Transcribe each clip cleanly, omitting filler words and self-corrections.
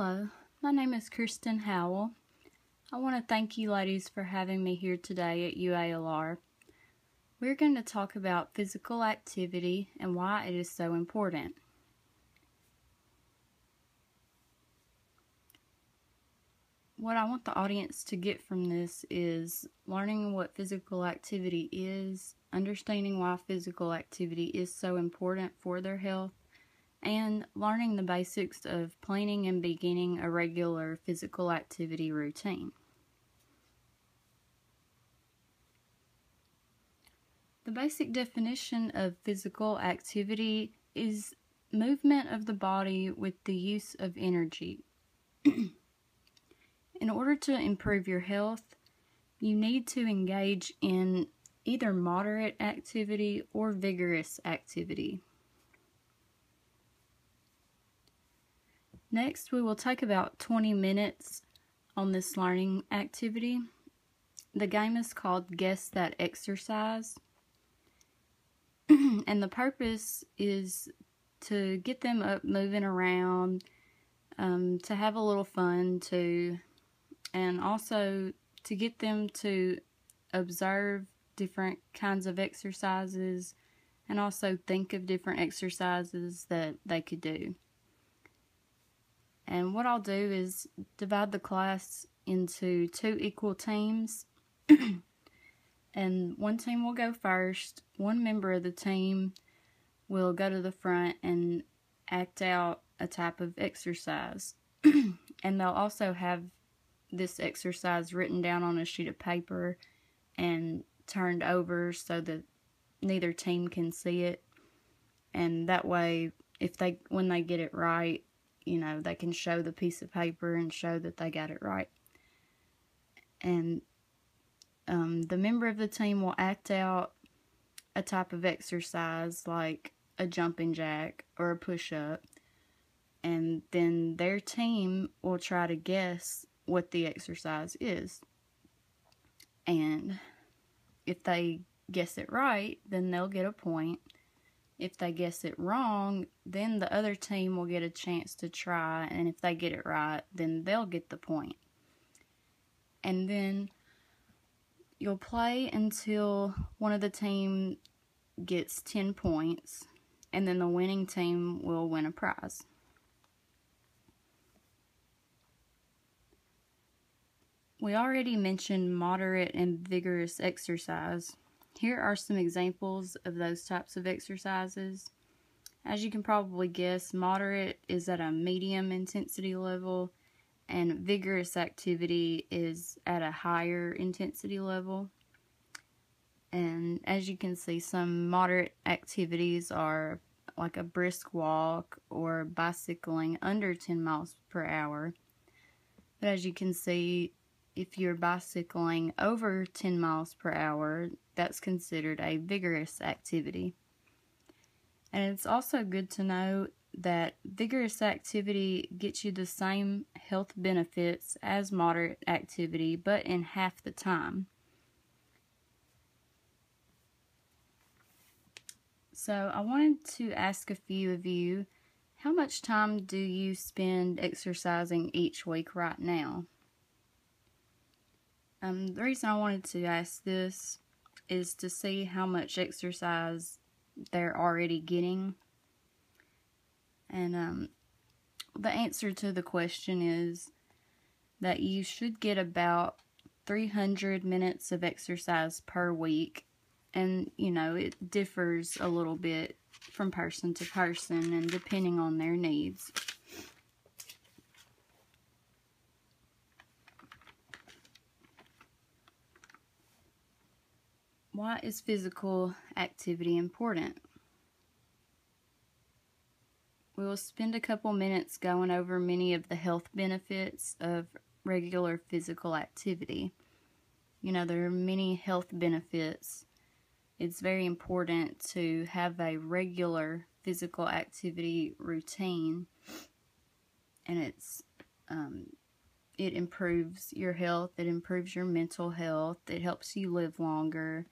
Hello, my name is Kristen Howell. I want to thank you ladies for having me here today at UALR. We're going to talk about physical activity and why it is so important. What I want the audience to get from this is learning what physical activity is, understanding why physical activity is so important for their health, and learning the basics of planning and beginning a regular physical activity routine. The basic definition of physical activity is movement of the body with the use of energy. In order to improve your health, you need to engage in either moderate activity or vigorous activity. Next, we will take about 20 minutes on this learning activity. The game is called Guess That Exercise. And the purpose is to get them up moving around, to have a little fun too, and also to get them to observe different kinds of exercises and also think of different exercises that they could do. And what I'll do is divide the class into 2 equal teams. And one team will go first. One member of the team will go to the front and act out a type of exercise. And they'll also have this exercise written down on a sheet of paper and turned over so that neither team can see it. And that way, when they get it right, they can show the piece of paper and show that they got it right. And the member of the team will act out a type of exercise like a jumping jack or a push-up, and then their team will try to guess what the exercise is. And if they guess it right, then they'll get a point. If they guess it wrong, then the other team will get a chance to try, and if they get it right, then they'll get the point. And then you'll play until one of the team gets 10 points, and then the winning team will win a prize. We already mentioned moderate and vigorous exercise. Here are some examples of those types of exercises. As you can probably guess, moderate is at a medium intensity level, and vigorous activity is at a higher intensity level. And as you can see, some moderate activities are like a brisk walk or bicycling under 10 miles per hour. But as you can see, if you're bicycling over 10 miles per hour, that's considered a vigorous activity. And it's also good to know that vigorous activity gets you the same health benefits as moderate activity, but in half the time. So I wanted to ask a few of you, how much time do you spend exercising each week right now? The reason I wanted to ask this is to see how much exercise they're already getting. And the answer to the question is that you should get about 300 minutes of exercise per week. And, it differs a little bit from person to person and depending on their needs. Why is physical activity important? We will spend a couple minutes going over many of the health benefits of regular physical activity. There are many health benefits. It's very important to have a regular physical activity routine, and it improves your health, it improves your mental health, it helps you live longer,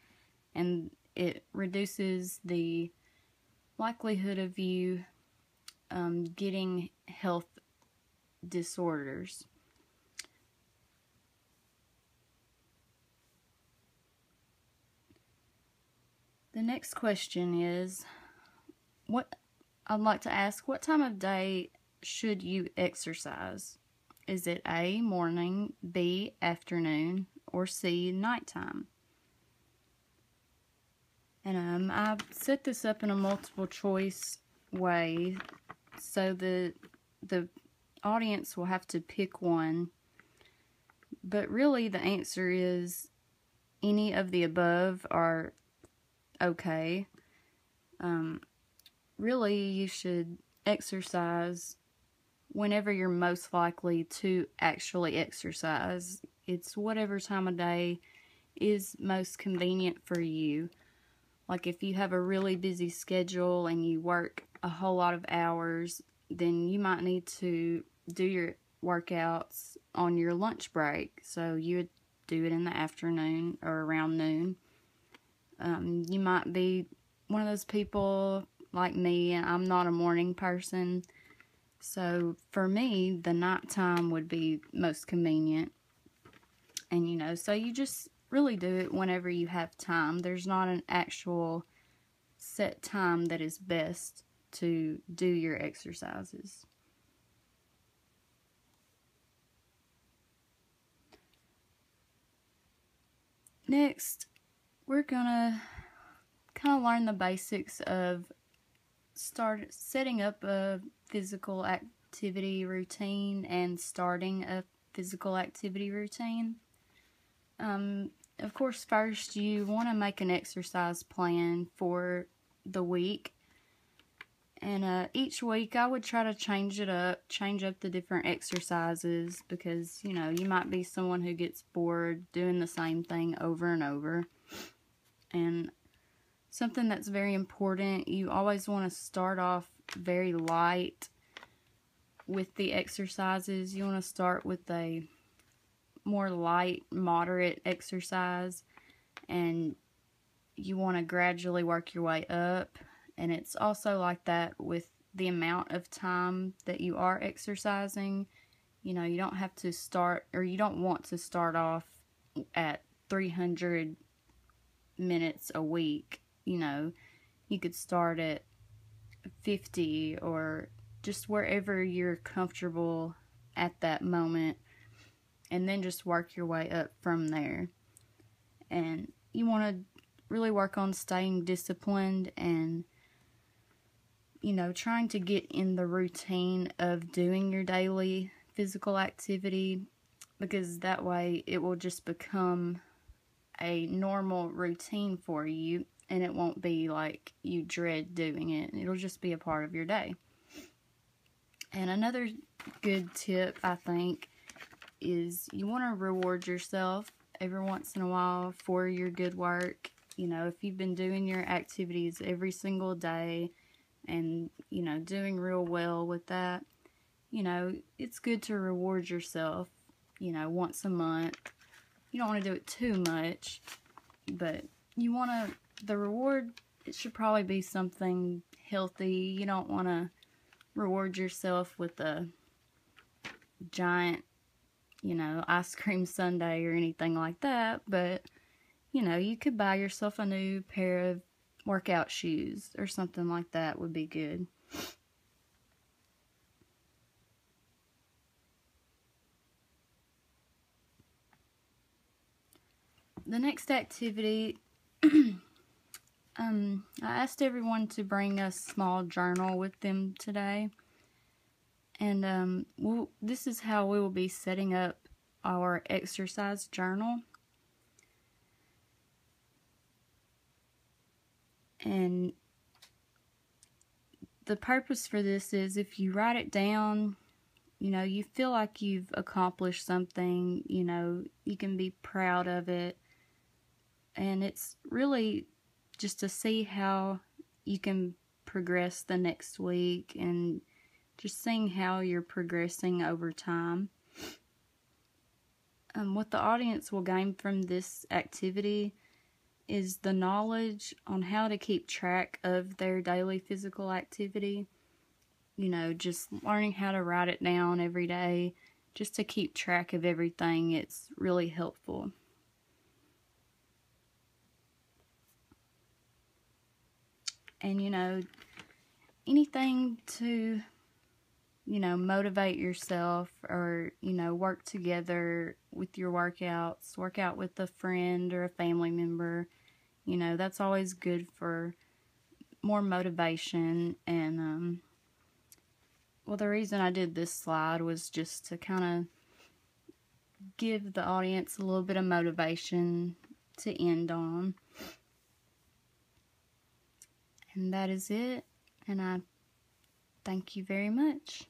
and it reduces the likelihood of you getting health disorders. The next question is, I'd like to ask, what time of day should you exercise? Is it A, morning, B, afternoon, or C, nighttime? And I've set this up in a multiple choice way, so the audience will have to pick one. But really the answer is any of the above are okay. Really, you should exercise whenever you're most likely to actually exercise. It's whatever time of day is most convenient for you. Like if you have a really busy schedule and you work a whole lot of hours, then you might need to do your workouts on your lunch break. So you would do it in the afternoon or around noon. You might be one of those people like me, and I'm not a morning person. So for me, the nighttime would be most convenient. And so you just really do it whenever you have time. There's not an actual set time that is best to do your exercises. Next, we're gonna kind of learn the basics of setting up a physical activity routine and starting a physical activity routine. Of course, first you want to make an exercise plan for the week. And each week I would try to change up the different exercises, because, you might be someone who gets bored doing the same thing over and over. And something that's very important, you always want to start off very light with the exercises. You want to start with a more light, moderate exercise, and you want to gradually work your way up. And it's also like that with the amount of time that you are exercising. You don't have to start, or you don't want to start off at 300 minutes a week. You could start at 50 or just wherever you're comfortable at that moment, and then just work your way up from there. And you want to really work on staying disciplined and, trying to get in the routine of doing your daily physical activity, because that way it will just become a normal routine for you, and it won't be like you dread doing it. It'll just be a part of your day. And another good tip, I think, is you want to reward yourself every once in a while for your good work. If you've been doing your activities every single day and, doing real well with that, it's good to reward yourself, once a month. You don't want to do it too much, but the reward, it should probably be something healthy. You don't want to reward yourself with a giant, ice cream sundae or anything like that, but, you could buy yourself a new pair of workout shoes or something like that would be good. The next activity, I asked everyone to bring a small journal with them today. And this is how we will be setting up our exercise journal. And the purpose for this is, if you write it down, you feel like you've accomplished something, you can be proud of it. And it's really just to see how you can progress the next week, and just seeing how you're progressing over time. What the audience will gain from this activity is the knowledge on how to keep track of their daily physical activity. just learning how to write it down every day just to keep track of everything. It's really helpful. And, anything to, motivate yourself, or, work together with your workouts, work out with a friend or a family member. That's always good for more motivation. And, well, the reason I did this slide was just to kind of give the audience a little bit of motivation to end on. And that is it. And I thank you very much.